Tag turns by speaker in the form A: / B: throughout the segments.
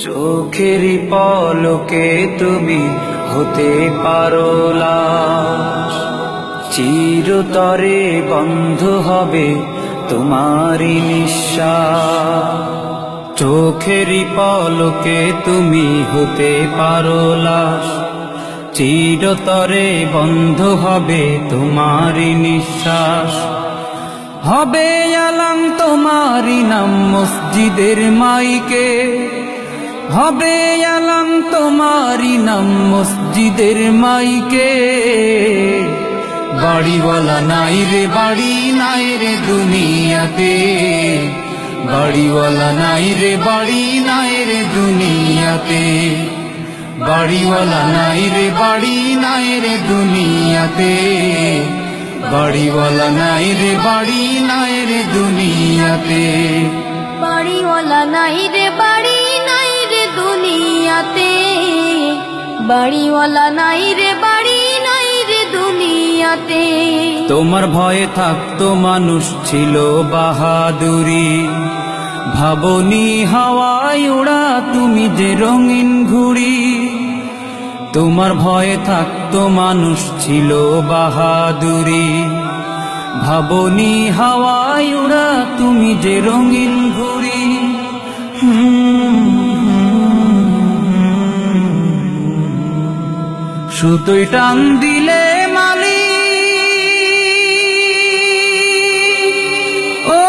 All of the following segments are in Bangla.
A: চোখেরই পলকে তুমি হতে পারো লাশ, চিরতরে বন্ধ হবে তোমারই নিঃশ্বাস। চোখেরই পলকে তুমি হতে পারো লাশ, চিরতরে বন্ধ হবে তোমারই নিঃশ্বাস। হবে আলাম তোমারই নাম মসজিদের মাইকে, হবে আলাম তোমারই নাম মসজিদের মাইকে। বাড়িওয়ালা নাই রে বাড়ি নাই রে দুনিয়াতে, বাড়িওয়ালা নাই রে বাড়ি নাই রে দুনিয়াতে। বাড়িওয়ালা নাই রে বাড়ি নাই রে দুনিয়াতে, বাড়িওয়ালা নাই রে বাড়ি নাই রে দুনিয়াতে।
B: বাড়িওয়ালা নাই রে বাড়ি নাই রে দুনিয়াতে, বাড়িওয়ালা নাই রে বাড়ি নাই রে দুনিয়াতে।
A: তোমার ভয়ে থাকতো মানুষ ছিল বাহাদুরি, ভাবনি হাওয়ায় ওড়া তুমি যে রঙিন ঘুড়ি। তোমার ভয়ে থাকতো মানুষ ছিল বাহাদুরি, ভাবনি হাওয়ায় ওড়া তুমি যে রঙিন ঘুড়ি। সুতোয় টান দিলে মালি ও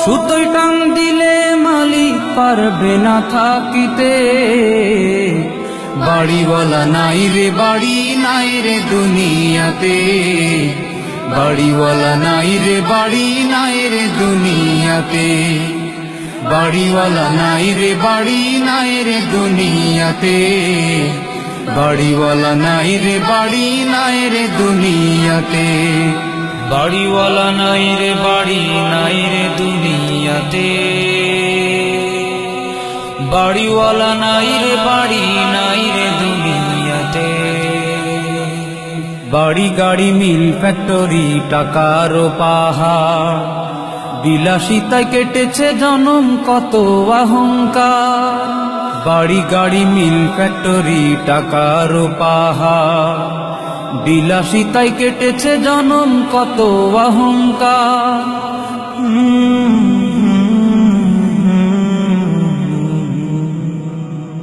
A: সুতোয় টান দিলে মালিক পারবে না থাকিতে। বাড়িওয়ালা নাই রে বাড়ি নাই রে দুনিয়াতে, বাড়িওয়ালা নাই রে বাড়ি নাই রে দুনিয়াতে। বাড়িওয়ালা নাই রে বাড়ি নাই রে দুনিয়াতে, বাড়িওয়ালা নাই রে বাড়ি নাই রে দুনিয়াতে। বাড়িওয়ালা নাই রে বাড়ি নাই রে দুনিয়াতে, বাড়িওয়ালা নাই রে বাড়ি নাই রে দুনিয়াতে। বাড়ি গাড়ি মিল ফ্যাক্টরি টাকার পাহাড়, বিলাসিতায় কেটেছে জনম কত অহংকার। বাড়ি গাড়ি মিল ফ্যাক্টরি টাকার পাহাড়, বিলাসিতায় কেটেছে জনম কত অহংকার।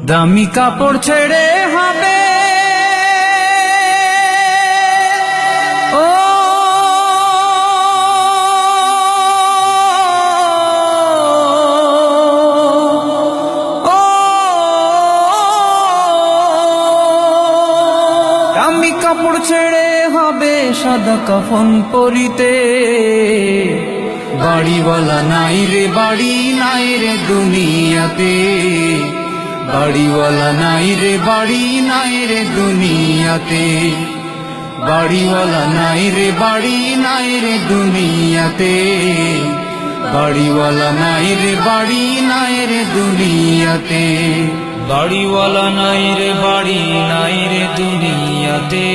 A: দামি কাপড় ছেড়ে হবে ও দামি কাপড় ছেড়ে হবে সাদা কাফন পরিতে। বাড়িওয়ালা নাই রে বাড়ি নাই রে দুনিয়াতে, বাড়িওয়ালা নাই রে বাড়ি নাই রে দুনিয়াতে। বাড়িওয়ালা নাই রে বাড়ি নাই রে দুনিয়াতে, বাড়িওয়ালা নাই রে বাড়ি নাই রে দুনিয়াতে। বাড়িওয়ালা নাই রে বাড়ি নাই রে দুনিয়াতে,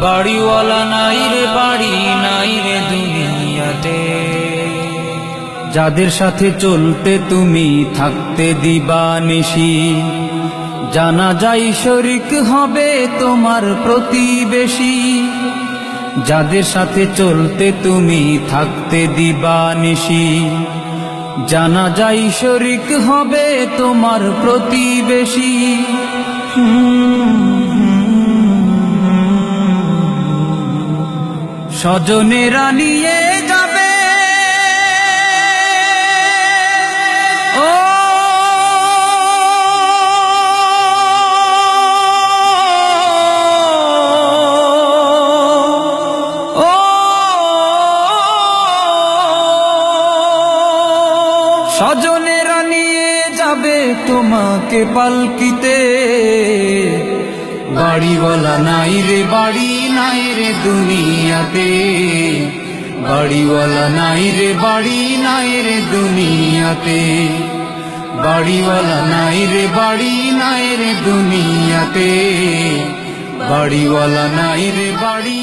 A: বাড়িওয়ালা নাই রে বাড়ি নাই রে দুনিয়াতে। যাদের সাথে চলতে তুমি থাকতে দিবানিশি, জানা যায় শরিক হবে তোমার প্রতিবেশী। যাদের সাথে চলতে তুমি থাকতে দিবানিশি, জানা যায় শরিক হবে তোমার প্রতিবেশী। স্বজনেরা নিয়ে যাবে ও স্বজনেরা নিয়ে যাবে তোমাকে পালকিতে। বাড়িওয়ালা নাই রে বাড়ি নাই রে দুনিয়াতে, বাড়িওয়ালা নাই রে বাড়ি নাই রে দুনিয়াতে। বাড়িওয়ালা নাই রে বাড়ি নাই রে দুনিয়াতে বাড়িওয়ালা নাই রে বাড়ি